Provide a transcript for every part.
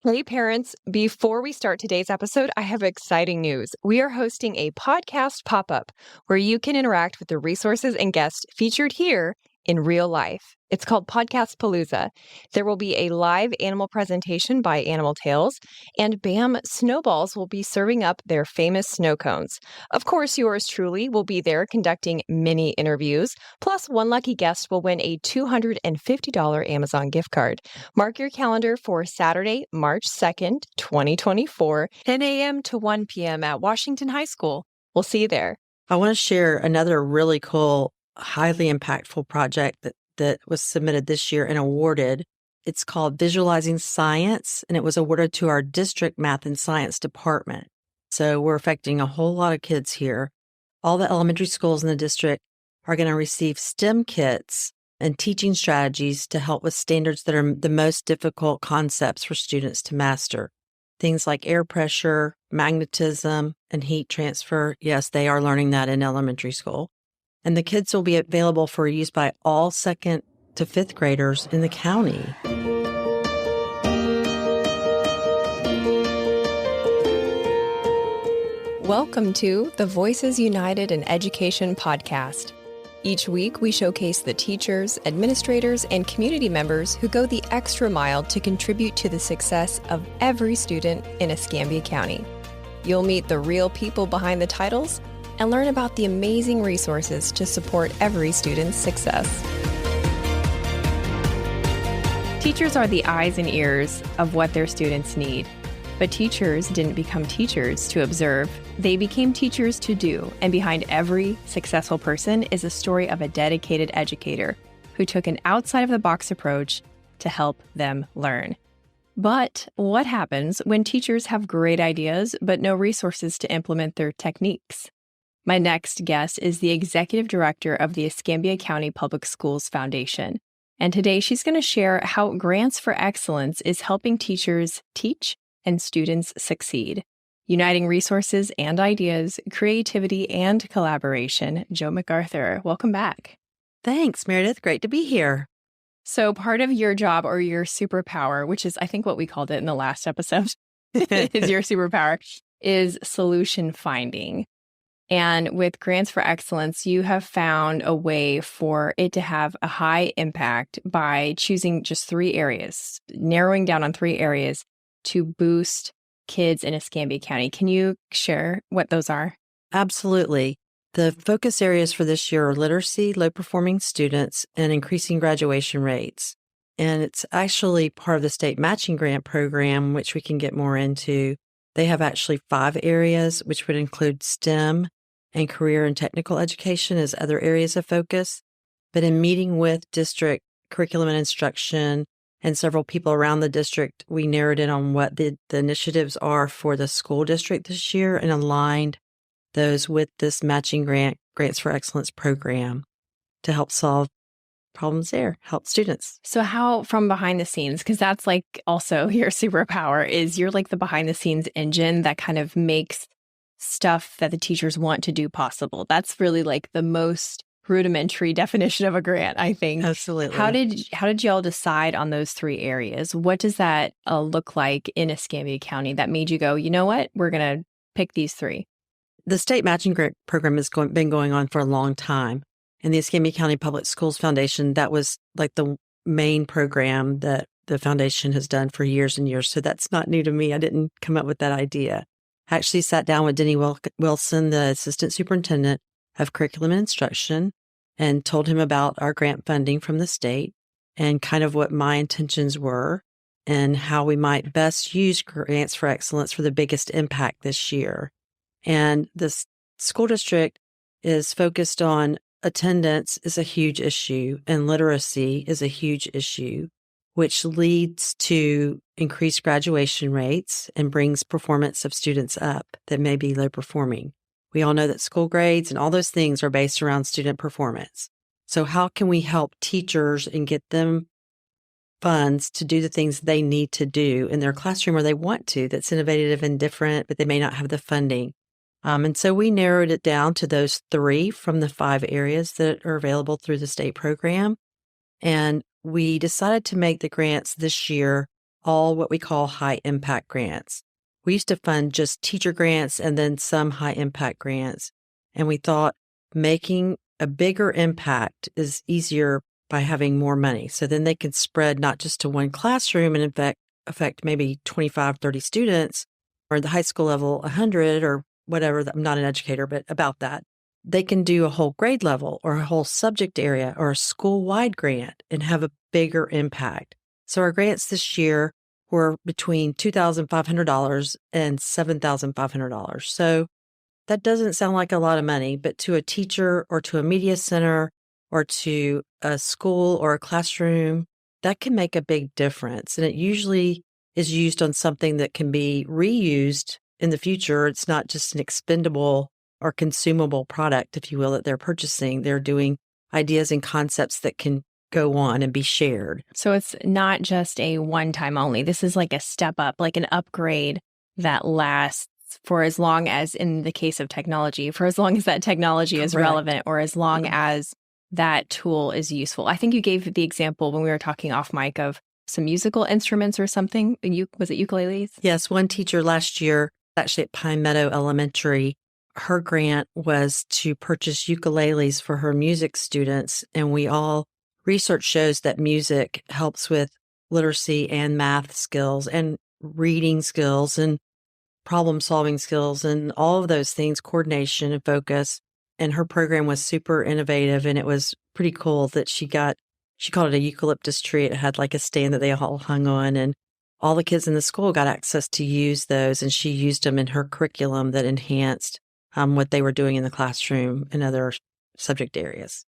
Hey, parents. Before we start today's episode, I have exciting news. We are hosting a podcast pop up where you can interact with the resources and guests featured here in real life. It's called Podcast Palooza. There will be a live animal presentation by Animal Tales, and BAM Snowballs will be serving up their famous snow cones. Of course, yours truly will be there conducting mini interviews, plus one lucky guest will win a $250 Amazon gift card. Mark your calendar for Saturday, March 2nd, 2024, 10 a.m. to 1 p.m. at Washington High School. We'll see you there. I want to share another really cool, highly impactful project that was submitted this year and awarded. It's called Visualizing Science, and it was awarded to our district math and science department. So we're affecting a whole lot of kids here. All the elementary schools in the district are going to receive STEM kits and teaching strategies to help with standards that are the most difficult concepts for students to master. Things like air pressure, magnetism, and heat transfer. Yes, they are learning that in elementary school. And the kits will be available for use by all 2nd to 5th graders in the county. Welcome to the Voices United in Education podcast. Each week, we showcase the teachers, administrators, and community members who go the extra mile to contribute to the success of every student in Escambia County. You'll meet the real people behind the titles and learn about the amazing resources to support every student's success. Teachers are the eyes and ears of what their students need. But teachers didn't become teachers to observe. They became teachers to do. And behind every successful person is a story of a dedicated educator who took an outside-of-the-box approach to help them learn. But what happens when teachers have great ideas but no resources to implement their techniques? My next guest is the executive director of the Escambia County Public Schools Foundation. And today she's going to share how Grants for Excellence is helping teachers teach and students succeed. Uniting resources and ideas, creativity and collaboration. Jo McArthur, welcome back. Thanks, Meredith. Great to be here. So part of your job or your superpower, which is I think what we called it in the last episode, is your superpower, is solution finding. And with Grants for Excellence, you have found a way for it to have a high impact by choosing just 3 areas, narrowing down on 3 areas to boost kids in Escambia County. Can you share what those are? Absolutely. The focus areas for this year are literacy, low-performing students, and increasing graduation rates. And it's actually part of the state matching grant program, which we can get more into. They have actually 5 areas, which would include STEM and career and technical education as other areas of focus. But in meeting with district curriculum and instruction and several people around the district, we narrowed in on what the initiatives are for the school district this year and aligned those with this matching Grants for Excellence program to help solve problems there, help students. So how from behind the scenes, because that's like also your superpower, is you're like the behind the scenes engine that kind of makes stuff that the teachers want to do possible. That's really like the most rudimentary definition of a grant, I think. Absolutely. How did y'all decide on those 3 areas? What does that look like in Escambia County that made you go, you know what, we're going to pick these 3? The state matching grant program has been going on for a long time. And the Escambia County Public Schools Foundation, that was like the main program that the foundation has done for years and years. So that's not new to me. I didn't come up with that idea. I actually sat down with Denny Wilson, the assistant superintendent of curriculum and instruction, and told him about our grant funding from the state and kind of what my intentions were and how we might best use Grants for Excellence for the biggest impact this year. And the school district is focused on attendance is a huge issue and literacy is a huge issue, which leads to increased graduation rates and brings performance of students up that may be low performing. We all know that school grades and all those things are based around student performance. So how can we help teachers and get them funds to do the things they need to do in their classroom or they want to, that's innovative and different, but they may not have the funding? And so we narrowed it down to those 3 from the 5 areas that are available through the state program. And we decided to make the grants this year all what we call high impact grants. We used to fund just teacher grants and then some high impact grants. And we thought making a bigger impact is easier by having more money. So then they could spread not just to one classroom and affect maybe 25, 30 students, or at the high school level, 100 or whatever. I'm not an educator, but about that. They can do a whole grade level or a whole subject area or a school-wide grant and have a bigger impact. So our grants this year were between $2,500 and $7,500. So that doesn't sound like a lot of money, but to a teacher or to a media center or to a school or a classroom, that can make a big difference. And it usually is used on something that can be reused in the future. It's not just an expendable or consumable product, if you will, that they're purchasing. They're doing ideas and concepts that can go on and be shared. So it's not just a one-time only. This is like a step up, like an upgrade that lasts for as long as, in the case of technology, for as long as that technology is relevant or as long as that tool is useful. I think you gave the example when we were talking off mic of some musical instruments or something. Was it ukuleles? Yes. One teacher last year, actually at Pine Meadow Elementary, her grant was to purchase ukuleles for her music students. And research shows that music helps with literacy and math skills and reading skills and problem-solving skills and all of those things, coordination and focus. And her program was super innovative, and it was pretty cool that she called it a eucalyptus tree. It had like a stand that they all hung on, and all the kids in the school got access to use those, and she used them in her curriculum that enhanced what they were doing in the classroom and other subject areas.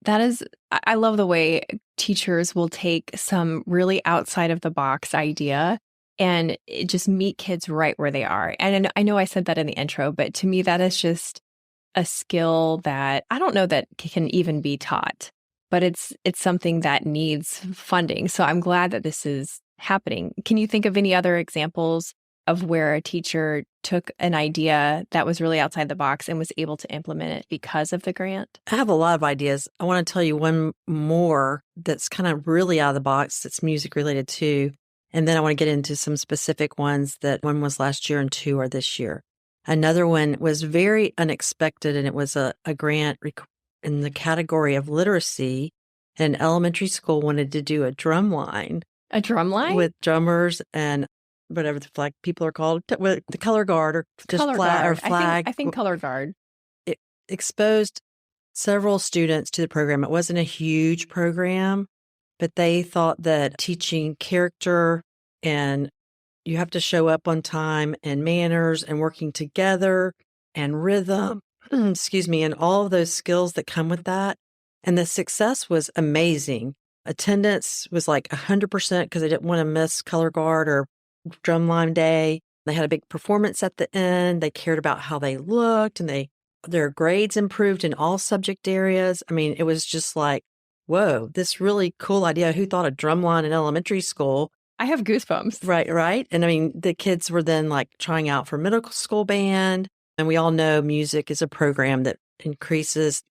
I love the way teachers will take some really outside of the box idea and just meet kids right where they are. And I know I said that in the intro, but to me, that is just a skill that I don't know that can even be taught, but it's something that needs funding. So I'm glad that this is happening. Can you think of any other examples of where a teacher took an idea that was really outside the box and was able to implement it because of the grant? I have a lot of ideas. I want to tell you one more that's kind of really out of the box that's music related too. And then I want to get into some specific ones that one was last year and two are this year. Another one was very unexpected, and it was a grant in the category of literacy. An elementary school wanted to do a drum line. A drum line? With drummers and whatever the flag people are called, with the color guard or just flag. I think color guard. It exposed several students to the program. It wasn't a huge program, but they thought that teaching character and you have to show up on time and manners and working together and rhythm, and all of those skills that come with that. And the success was amazing. Attendance was like 100% because they didn't want to miss color guard or drumline day. They had a big performance at the end. They cared about how they looked, and their grades improved in all subject areas. I mean, it was just like, whoa, this really cool idea. Who thought of drumline in elementary school? I have goosebumps. Right. And I mean, the kids were then like trying out for middle school band. And we all know music is a program that increases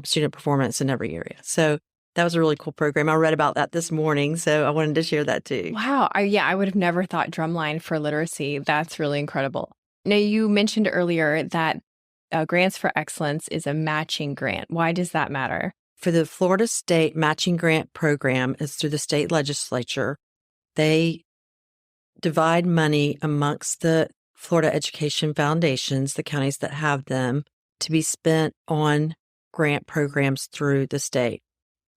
student performance in every area. So that was a really cool program. I read about that this morning, so I wanted to share that too. Wow. I would have never thought drumline for literacy. That's really incredible. Now, you mentioned earlier that Grants for Excellence is a matching grant. Why does that matter? For the Florida State Matching Grant Program, it's through the state legislature. They divide money amongst the Florida Education Foundations, the counties that have them, to be spent on grant programs through the state.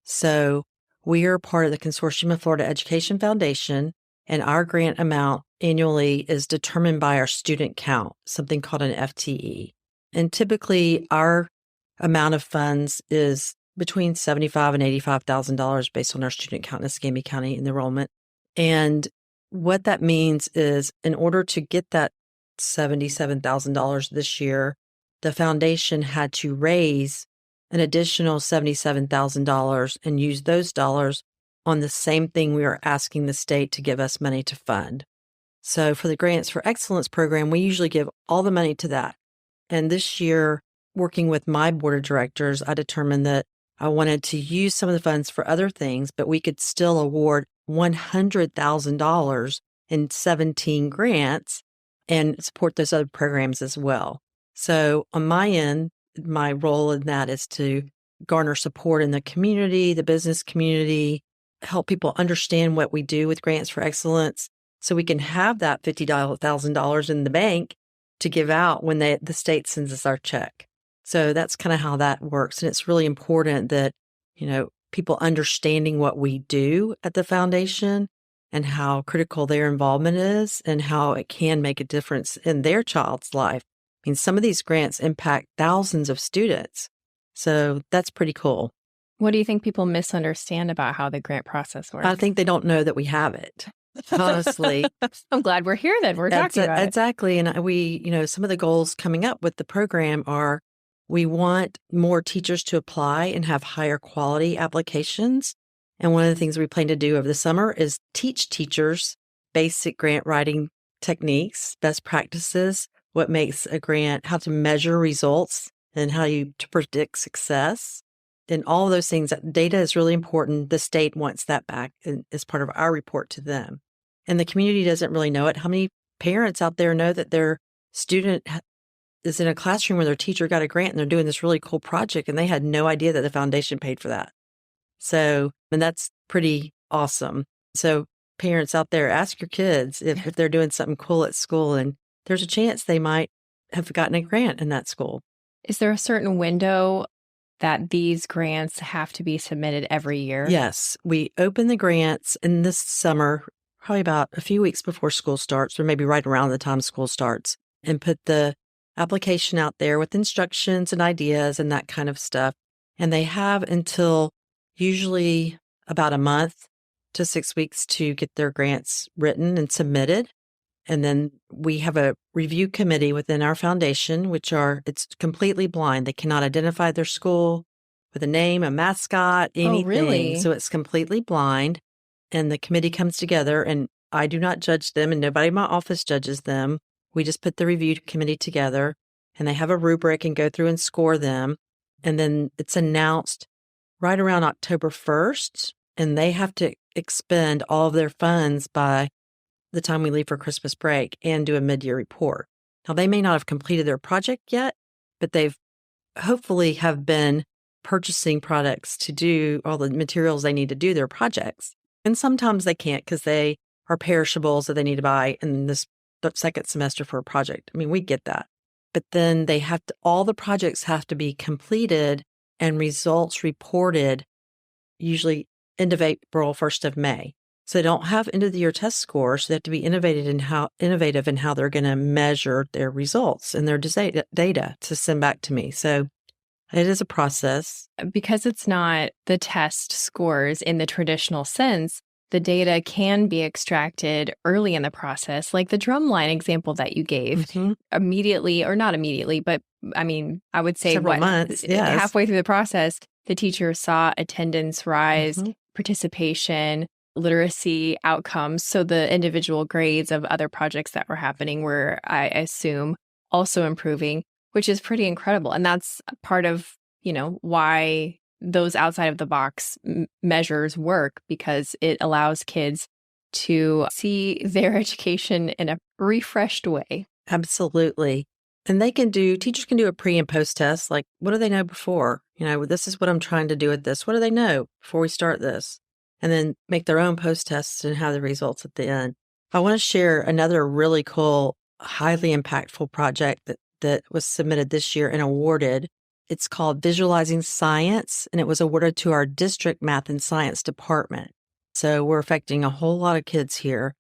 So we are part of the consortium of Florida Education Foundation, and our grant amount annually is determined by our student count, something called an FTE. And typically our amount of funds is between $75,000 and $85,000 based on our student count in Escambia County and enrollment. And what that means is in order to get that $77,000 this year, the foundation had to raise an additional $77,000 and use those dollars on the same thing we are asking the state to give us money to fund. So for the Grants for Excellence program, we usually give all the money to that. And this year, working with my board of directors, I determined that I wanted to use some of the funds for other things, but we could still award $100,000 in 17 grants and support those other programs as well. So on my end, my role in that is to garner support in the community, the business community, help people understand what we do with Grants for Excellence so we can have that $50,000 in the bank to give out when the state sends us our check. So that's kind of how that works. And it's really important that, people understanding what we do at the foundation and how critical their involvement is and how it can make a difference in their child's life. I mean, some of these grants impact thousands of students. So that's pretty cool. What do you think people misunderstand about how the grant process works? I think they don't know that we have it, honestly. I'm glad we're here then. We're talking about it. Exactly. And we, some of the goals coming up with the program are we want more teachers to apply and have higher quality applications. And one of the things we plan to do over the summer is teach teachers basic grant writing techniques, best practices, what makes a grant, how to measure results, and how to predict success. And all of those things, that data is really important. The state wants that back as part of our report to them. And the community doesn't really know it. How many parents out there know that their student is in a classroom where their teacher got a grant and they're doing this really cool project and they had no idea that the foundation paid for that? So, and that's pretty awesome. So parents out there, ask your kids if they're doing something cool at school, and there's a chance they might have gotten a grant in that school. Is there a certain window that these grants have to be submitted every year? Yes. We open the grants in this summer, probably about a few weeks before school starts, or maybe right around the time school starts, and put the application out there with instructions and ideas and that kind of stuff. And they have until usually about a month to 6 weeks to get their grants written and submitted. And then we have a review committee within our foundation, it's completely blind. They cannot identify their school with a name, a mascot, anything. Oh, really? So it's completely blind. And the committee comes together, and I do not judge them, and nobody in my office judges them. We just put the review committee together, and they have a rubric and go through and score them. And then it's announced right around October 1st, and they have to expend all of their funds by the time we leave for Christmas break and do a mid-year report. Now, they may not have completed their project yet, but they've hopefully have been purchasing products to do all the materials they need to do their projects. And sometimes they can't because they are perishables that they need to buy in the second semester for a project. I mean, we get that. But then all the projects have to be completed and results reported usually end of April, 1st of May. So they don't have end of the year test scores. So they have to be innovative in how they're going to measure their results and their data to send back to me. So it is a process. Because it's not the test scores in the traditional sense, the data can be extracted early in the process, like the drumline example that you gave. Immediately, or not immediately, but I mean, I would say several months, yes. Halfway through the process, the teacher saw attendance rise, participation, literacy outcomes. So the individual grades of other projects that were happening were, I assume, also improving, which is pretty incredible. And that's part of, why those outside of the box measures work, because it allows kids to see their education in a refreshed way. Absolutely. And teachers can do a pre and post test. Like, what do they know before? This is what I'm trying to do with this. What do they know before we start this? And then make their own post tests and have the results at the end. I want to share another really cool, highly impactful project that was submitted this year and awarded. It's called Visualizing Science, and it was awarded to our district math and science department. So we're affecting a whole lot of kids here.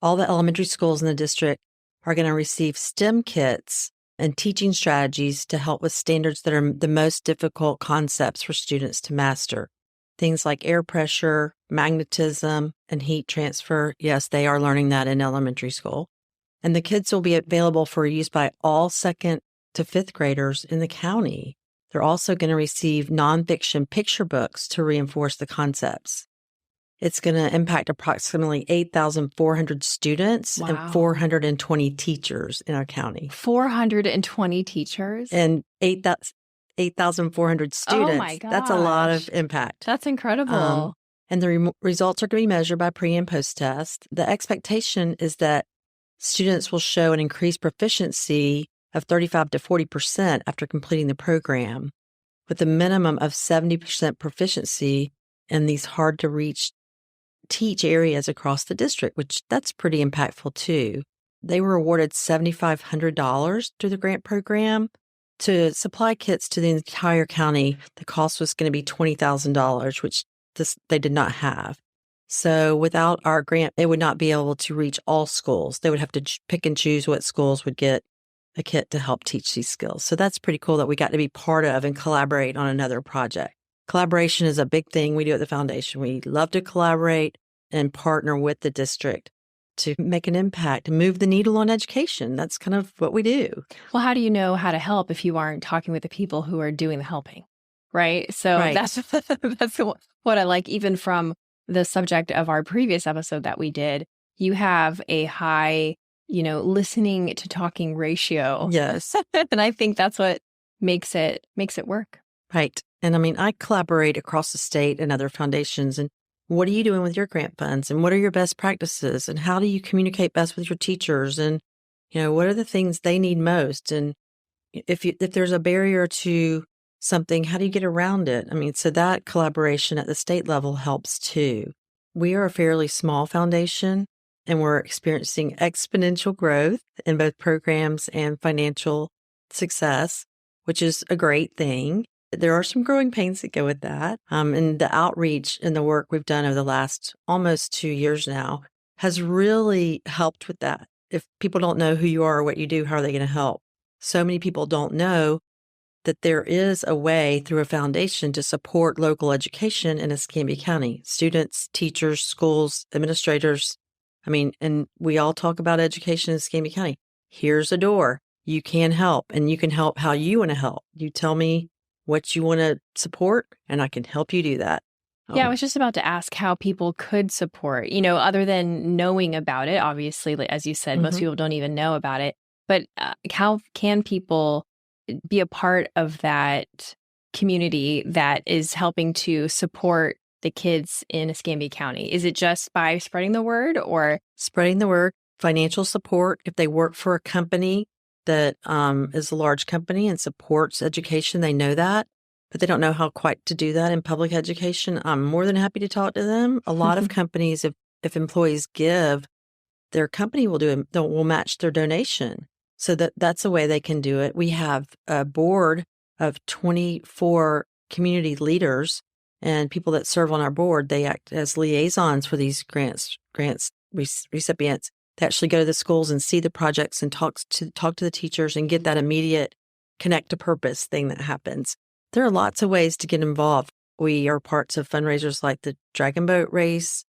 All the elementary schools in the district are going to receive STEM kits and teaching strategies to help with standards that are the most difficult concepts for students to master. Things like air pressure, magnetism, and heat transfer. Yes, they are learning that in elementary school. And the kits will be available for use by all 2nd to 5th graders in the county. They're also going to receive nonfiction picture books to reinforce the concepts. It's going to impact approximately 8,400 students and 420 teachers in our county. 420 teachers? And 8,400 students. Oh my gosh. That's a lot of impact. That's incredible. and the results are going to be measured by pre and post test. The expectation is that students will show an increased proficiency of 35 to 40% after completing the program, with a minimum of 70% proficiency in these hard to reach teach areas across the district, which that's pretty impactful too. They were awarded $7,500 through the grant program to supply kits to the entire county. The cost was going to be $20,000, which they did not have. So without our grant, they would not be able to reach all schools. They would have to pick and choose what schools would get a kit to help teach these skills. So that's pretty cool that we got to be part of and collaborate on another project. Collaboration is a big thing we do at the foundation. We love to collaborate and partner with the district to make an impact and move the needle on education. That's kind of what we do. Well, how do you know how to help if you aren't talking with the people who are doing the helping? Right. So that's what I like, even from the subject of our previous episode that we did. You have a high, listening to talking ratio. Yes. And I think that's what makes it work. Right. And I collaborate across the state and other foundations. And what are you doing with your grant funds? And what are your best practices? And how do you communicate best with your teachers? And, what are the things they need most? And if there's a barrier to something, how do you get around it? So that collaboration at the state level helps too. We are a fairly small foundation, and we're experiencing exponential growth in both programs and financial success, which is a great thing. There are some growing pains that go with that. And the outreach and the work we've done over the last almost 2 years now has really helped with that. If people don't know who you are or what you do, how are they going to help? So many people don't know that there is a way through a foundation to support local education in Escambia County. Students, teachers, schools, administrators. And we all talk about education in Escambia County. Here's a door. You can help, and you can help how you want to help. You tell me what you want to support, and I can help you do that. Yeah, I was just about to ask how people could support, other than knowing about it. Obviously, as you said, most people don't even know about it. But how can people be a part of that community that is helping to support the kids in Escambia County? Is it just by spreading the word, or? Spreading the word, financial support. If they work for a company that is a large company and supports education, they know that, but they don't know how quite to do that in public education. I'm more than happy to talk to them. A lot of companies, if employees give, their company will match their donation. So that's a way they can do it. We have a board of 24 community leaders and people that serve on our board. They act as liaisons for these grants recipients. They actually go to the schools and see the projects and talk to the teachers and get that immediate connect to purpose thing that happens. There are lots of ways to get involved. We are parts of fundraisers like the Dragon Boat races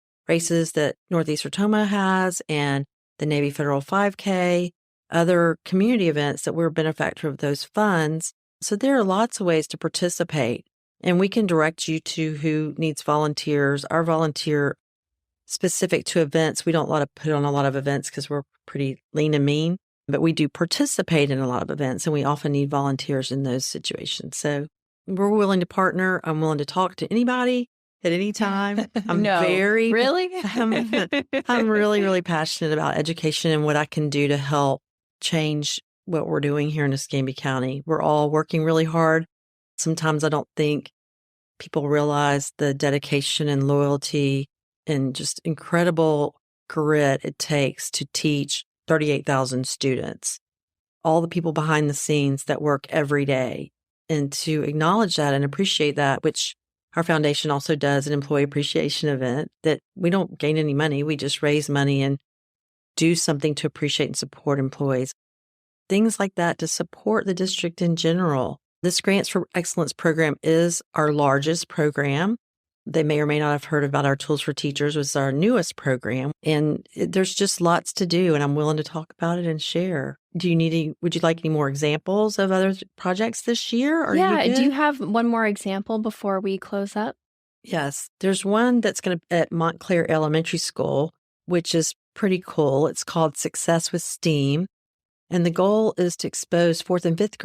that Northeast Rotoma has, and the Navy Federal 5K, other community events that we're a benefactor of those funds. So there are lots of ways to participate, and we can direct you to who needs volunteers. Our volunteer specific to events, we don't put on a lot of events because we're pretty lean and mean, but we do participate in a lot of events, and we often need volunteers in those situations. So we're willing to partner. I'm willing to talk to anybody at any time. I'm really? I'm really, really passionate about education and what I can do to help change what we're doing here in Escambia County. We're all working really hard. Sometimes I don't think people realize the dedication and loyalty and just incredible grit it takes to teach 38,000 students, all the people behind the scenes that work every day, and to acknowledge that and appreciate that, which our foundation also does an employee appreciation event that we don't gain any money. We just raise money and do something to appreciate and support employees. Things like that to support the district in general. This Grants for Excellence program is our largest program. They may or may not have heard about our Tools for Teachers, which is our newest program. And there's just lots to do, and I'm willing to talk about it and share. Would you like any more examples of other projects this year? Do you have one more example before we close up? Yes. There's one that's at Montclair Elementary School, which is pretty cool. It's called Success with STEAM. And the goal is to expose 4th and 5th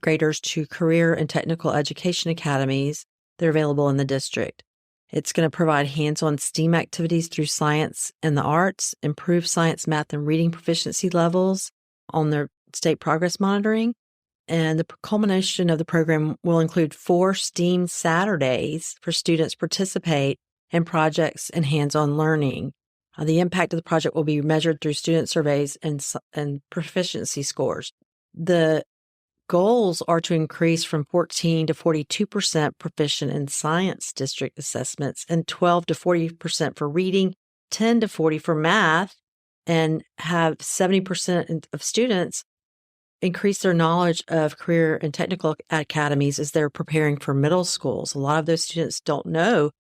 graders to career and technical education academies that are available in the district. It's going to provide hands-on STEAM activities through science and the arts, improve science, math, and reading proficiency levels on their state progress monitoring. And the culmination of the program will include 4 STEAM Saturdays for students to participate in projects and hands-on learning. The impact of the project will be measured through student surveys and proficiency scores. The goals are to increase from 14 to 42% proficient in science district assessments and 12 to 40% for reading, 10 to 40 for math, and have 70% of students increase their knowledge of career and technical academies as they're preparing for middle schools. A lot of those students don't know,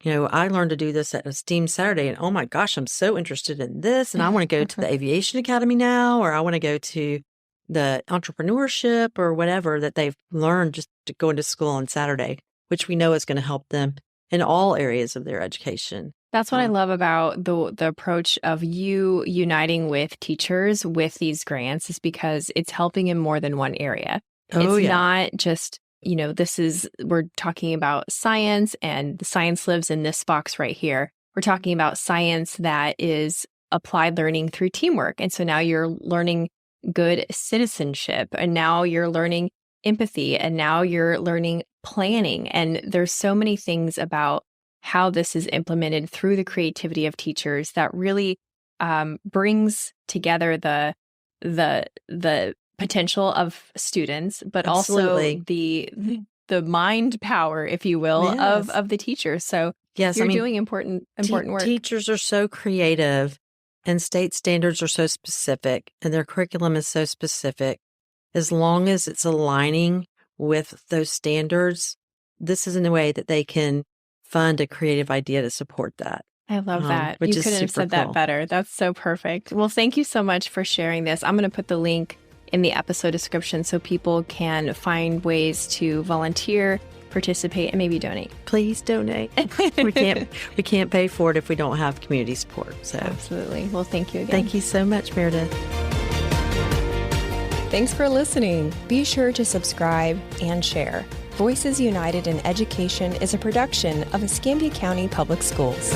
I learned to do this at a STEAM Saturday, and oh my gosh, I'm so interested in this, and I want to go to the aviation academy now, or I want to go to the entrepreneurship or whatever that they've learned just to go into school on Saturday, which we know is going to help them in all areas of their education. That's what I love about the approach of you uniting with teachers with these grants, is because it's helping in more than one area. It's not just, we're talking about science, and the science lives in this box right here. We're talking about science that is applied learning through teamwork. And so now you're learning good citizenship, and now you're learning empathy, and now you're learning planning. And there's so many things about how this is implemented through the creativity of teachers that really brings together the potential of students, but Absolutely. also the mind power, if you will, Yes. of the teachers. So yes, you're doing important work. Teachers are so creative, and state standards are so specific, and their curriculum is so specific. As long as it's aligning with those standards, this is in a way that they can fund a creative idea to support that. I love that. Which You is couldn't have super said that cool. better. That's so perfect. Well, thank you so much for sharing this. I'm going to put the link in the episode description so people can find ways to volunteer, participate, and maybe donate. Please donate. we can't pay for it if we don't have community support. So Absolutely. Well, thank you again. Thank you so much, Meredith. Thanks for listening. Be sure to subscribe and share. Voices United in Education is a production of Escambia County Public Schools.